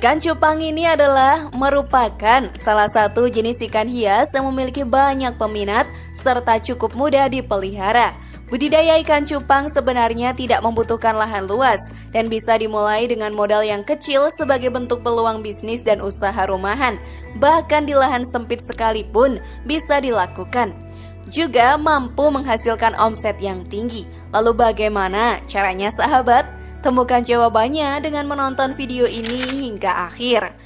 Ikan cupang ini adalah merupakan salah satu jenis ikan hias yang memiliki banyak peminat serta cukup mudah dipelihara. Budidaya ikan cupang sebenarnya tidak membutuhkan lahan luas dan bisa dimulai dengan modal yang kecil sebagai bentuk peluang bisnis dan usaha rumahan. Bahkan di lahan sempit sekalipun bisa dilakukan. Juga mampu menghasilkan omset yang tinggi. Lalu bagaimana caranya sahabat? Temukan jawabannya dengan menonton video ini hingga akhir.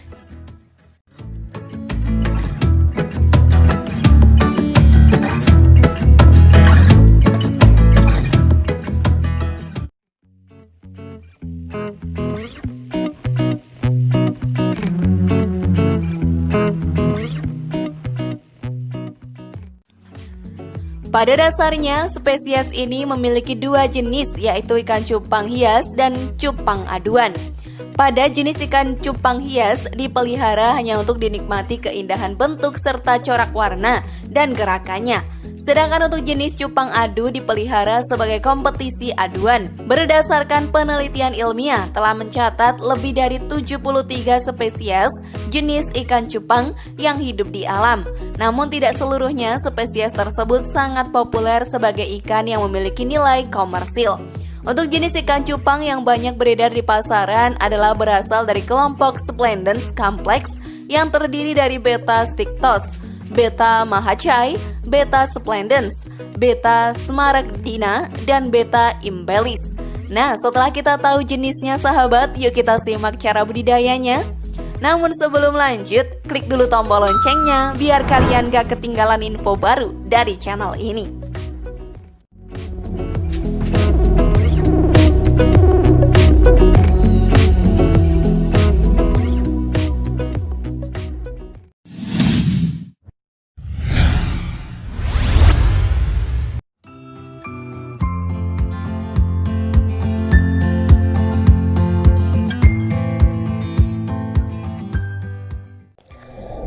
Pada dasarnya, spesies ini memiliki dua jenis, yaitu ikan cupang hias dan cupang aduan. Pada jenis ikan cupang hias dipelihara hanya untuk dinikmati keindahan bentuk serta corak warna dan gerakannya. Sedangkan untuk jenis cupang adu dipelihara sebagai kompetisi aduan. Berdasarkan penelitian ilmiah telah mencatat lebih dari 73 spesies jenis ikan cupang yang hidup di alam. Namun tidak seluruhnya spesies tersebut sangat populer sebagai ikan yang memiliki nilai komersil. Untuk jenis ikan cupang yang banyak beredar di pasaran adalah berasal dari kelompok Splendens Complex yang terdiri dari Beta Stictos, Beta Mahachai, Beta Splendens, Beta Smaragdina, dan Beta Imbellis. Nah, setelah kita tahu jenisnya sahabat, yuk kita simak cara budidayanya. Namun sebelum lanjut, klik dulu tombol loncengnya biar kalian gak ketinggalan info baru dari channel ini.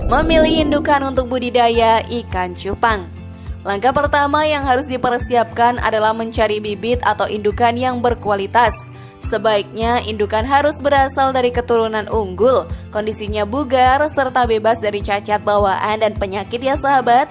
Memilih indukan untuk budidaya ikan cupang. Langkah pertama yang harus dipersiapkan adalah mencari bibit atau indukan yang berkualitas. Sebaiknya indukan harus berasal dari keturunan unggul, kondisinya bugar, serta bebas dari cacat bawaan dan penyakit ya sahabat.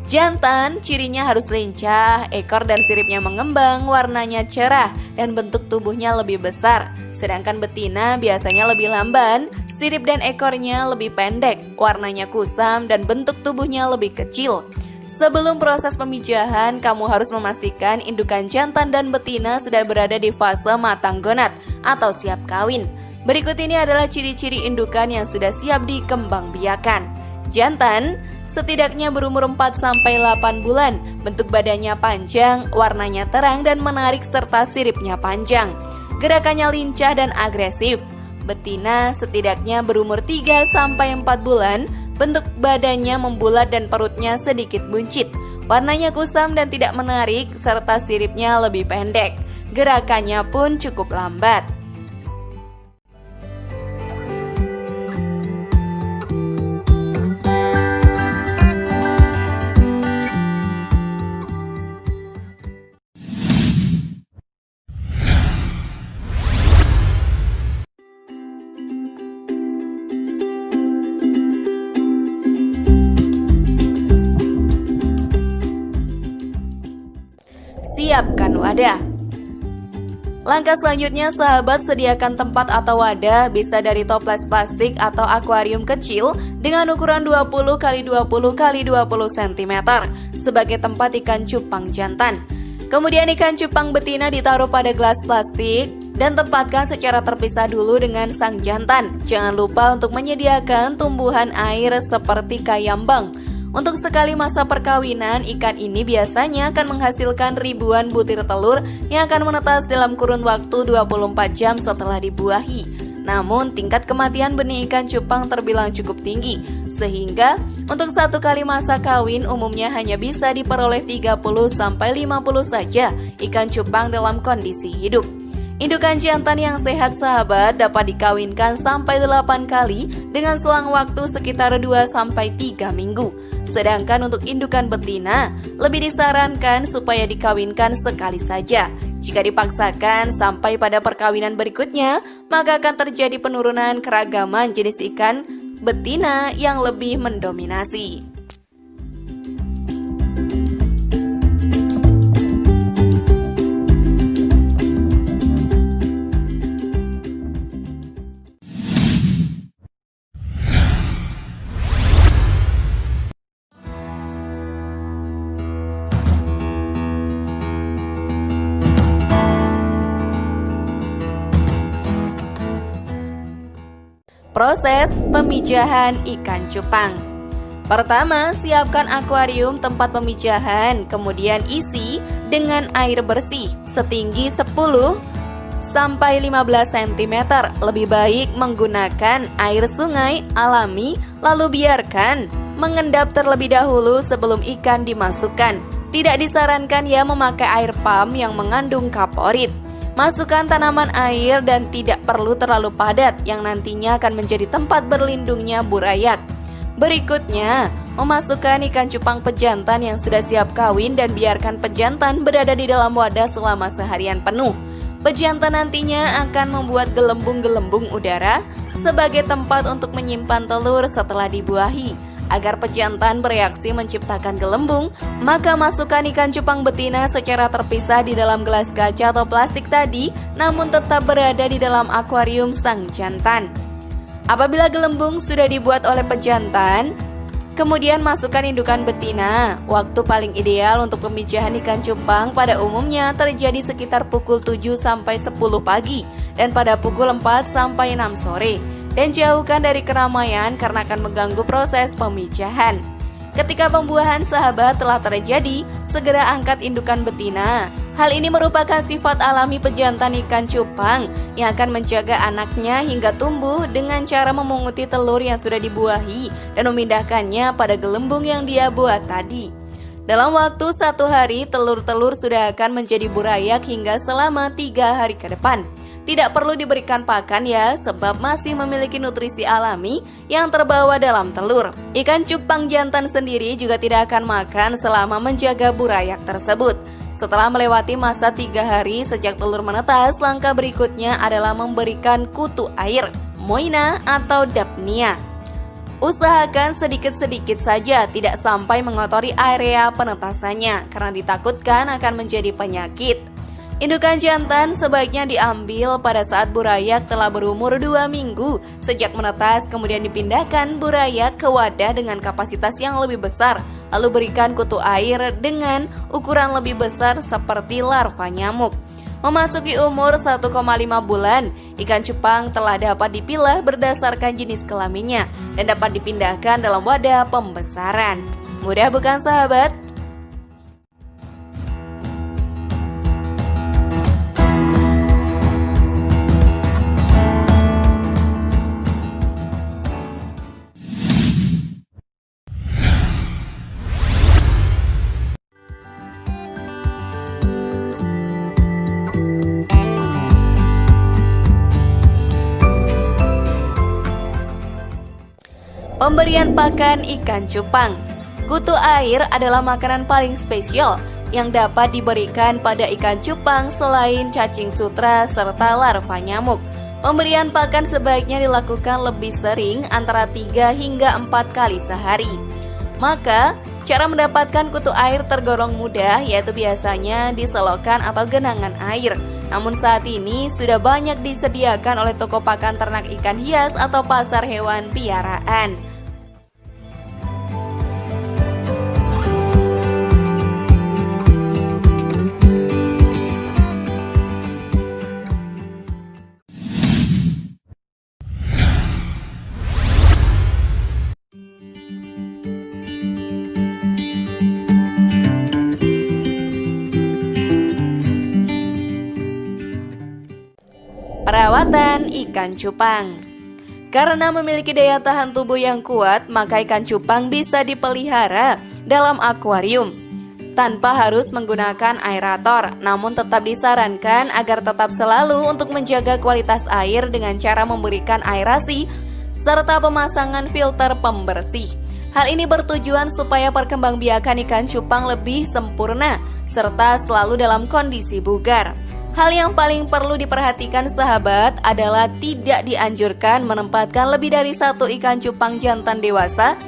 Jantan cirinya harus lincah, ekor dan siripnya mengembang, warnanya cerah, dan bentuk tubuhnya lebih besar. Sedangkan betina biasanya lebih lamban, sirip dan ekornya lebih pendek, warnanya kusam, dan bentuk tubuhnya lebih kecil. Sebelum proses pemijahan, kamu harus memastikan indukan jantan dan betina sudah berada di fase matang gonad atau siap kawin. Berikut ini adalah ciri-ciri indukan yang sudah siap dikembangbiakan. Jantan setidaknya berumur 4-8 bulan, bentuk badannya panjang, warnanya terang dan menarik serta siripnya panjang. Gerakannya lincah dan agresif. Betina setidaknya berumur 3-4 bulan, bentuk badannya membulat dan perutnya sedikit buncit. Warnanya kusam dan tidak menarik serta siripnya lebih pendek. Gerakannya pun cukup lambat. Siapkan wadah. Langkah selanjutnya sahabat, sediakan tempat atau wadah, bisa dari toples plastik atau akuarium kecil dengan ukuran 20 x 20 x 20 cm sebagai tempat ikan cupang jantan. Kemudian ikan cupang betina ditaruh pada gelas plastik dan tempatkan secara terpisah dulu dengan sang jantan. Jangan lupa untuk menyediakan tumbuhan air seperti kayambang. Untuk sekali masa perkawinan, ikan ini biasanya akan menghasilkan ribuan butir telur yang akan menetas dalam kurun waktu 24 jam setelah dibuahi. Namun, tingkat kematian benih ikan cupang terbilang cukup tinggi, sehingga untuk satu kali masa kawin umumnya hanya bisa diperoleh 30-50 saja ikan cupang dalam kondisi hidup. Indukan jantan yang sehat sahabat dapat dikawinkan sampai 8 kali dengan selang waktu sekitar 2-3 minggu. Sedangkan untuk indukan betina lebih disarankan supaya dikawinkan sekali saja. Jika dipaksakan sampai pada perkawinan berikutnya, maka akan terjadi penurunan keragaman jenis ikan betina yang lebih mendominasi. Proses pemijahan ikan cupang. Pertama, siapkan akuarium tempat pemijahan, kemudian isi dengan air bersih setinggi 10 sampai 15 cm. Lebih baik menggunakan air sungai alami, lalu biarkan mengendap terlebih dahulu sebelum ikan dimasukkan. Tidak disarankan ya memakai air pump yang mengandung kaporit. Masukkan tanaman air dan tidak perlu terlalu padat yang nantinya akan menjadi tempat berlindungnya burayak. Berikutnya, memasukkan ikan cupang pejantan yang sudah siap kawin dan biarkan pejantan berada di dalam wadah selama seharian penuh. Pejantan nantinya akan membuat gelembung-gelembung udara sebagai tempat untuk menyimpan telur setelah dibuahi. Agar pejantan bereaksi menciptakan gelembung, maka masukkan ikan cupang betina secara terpisah di dalam gelas kaca atau plastik tadi, namun tetap berada di dalam akuarium sang jantan. Apabila gelembung sudah dibuat oleh pejantan, kemudian masukkan indukan betina. Waktu paling ideal untuk pemijahan ikan cupang pada umumnya terjadi sekitar pukul 7 sampai 10 pagi dan pada pukul 4 sampai 6 sore. Dan jauhkan dari keramaian karena akan mengganggu proses pemijahan. Ketika pembuahan sahabat telah terjadi, segera angkat indukan betina. Hal ini merupakan sifat alami pejantan ikan cupang yang akan menjaga anaknya hingga tumbuh dengan cara memunguti telur yang sudah dibuahi dan memindahkannya pada gelembung yang dia buat tadi. Dalam waktu 1 hari, telur-telur sudah akan menjadi burayak hingga selama 3 hari ke depan. Tidak perlu diberikan pakan ya, sebab masih memiliki nutrisi alami yang terbawa dalam telur. Ikan cupang jantan sendiri juga tidak akan makan selama menjaga burayak tersebut. Setelah melewati masa 3 hari sejak telur menetas, langkah berikutnya adalah memberikan kutu air, moina atau dapnia. Usahakan sedikit-sedikit saja, tidak sampai mengotori area penetasannya, karena ditakutkan akan menjadi penyakit. Indukan jantan sebaiknya diambil pada saat burayak telah berumur 2 minggu sejak menetas, kemudian dipindahkan burayak ke wadah dengan kapasitas yang lebih besar, lalu berikan kutu air dengan ukuran lebih besar seperti larva nyamuk. Memasuki umur 1,5 bulan, ikan cupang telah dapat dipilah berdasarkan jenis kelaminnya dan dapat dipindahkan dalam wadah pembesaran. Mudah bukan sahabat? Pemberian pakan ikan cupang. Kutu air adalah makanan paling spesial yang dapat diberikan pada ikan cupang selain cacing sutra serta larva nyamuk. Pemberian pakan sebaiknya dilakukan lebih sering, antara 3 hingga 4 kali sehari. Maka, cara mendapatkan kutu air tergolong mudah, yaitu biasanya di selokan atau genangan air. Namun saat ini sudah banyak disediakan oleh toko pakan ternak ikan hias atau pasar hewan piaraan. Perawatan ikan cupang. Karena memiliki daya tahan tubuh yang kuat, maka ikan cupang bisa dipelihara dalam akuarium tanpa harus menggunakan aerator. Namun tetap disarankan agar tetap selalu untuk menjaga kualitas air dengan cara memberikan aerasi serta pemasangan filter pembersih. Hal ini bertujuan supaya perkembangbiakan ikan cupang lebih sempurna serta selalu dalam kondisi bugar. Hal yang paling perlu diperhatikan sahabat adalah tidak dianjurkan menempatkan lebih dari satu ikan cupang jantan dewasa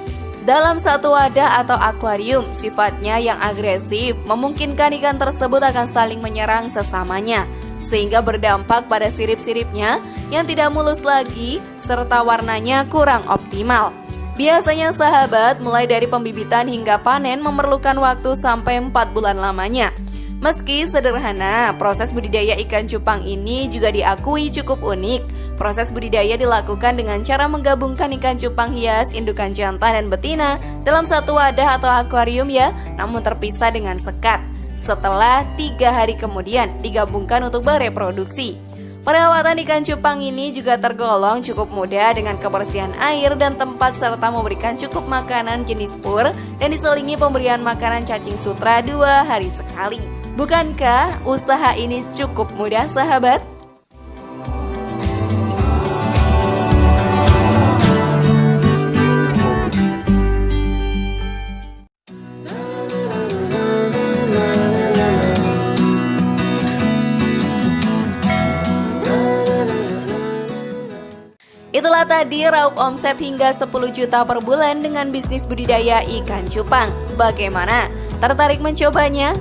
dalam satu wadah atau akuarium. Sifatnya yang agresif memungkinkan ikan tersebut akan saling menyerang sesamanya, sehingga berdampak pada sirip-siripnya yang tidak mulus lagi serta warnanya kurang optimal. Biasanya sahabat, mulai dari pembibitan hingga panen memerlukan waktu sampai 4 bulan lamanya. Meski sederhana, proses budidaya ikan cupang ini juga diakui cukup unik. Proses budidaya dilakukan dengan cara menggabungkan ikan cupang hias, indukan jantan dan betina dalam satu wadah atau akuarium ya, namun terpisah dengan sekat. Setelah 3 hari kemudian digabungkan untuk bereproduksi. Perawatan ikan cupang ini juga tergolong cukup mudah dengan kebersihan air dan tempat serta memberikan cukup makanan jenis pur dan diselingi pemberian makanan cacing sutra 2 hari sekali. Bukankah usaha ini cukup mudah sahabat? Itulah tadi raup omset hingga 10 juta per bulan dengan bisnis budidaya ikan cupang. Bagaimana? Tertarik mencobanya?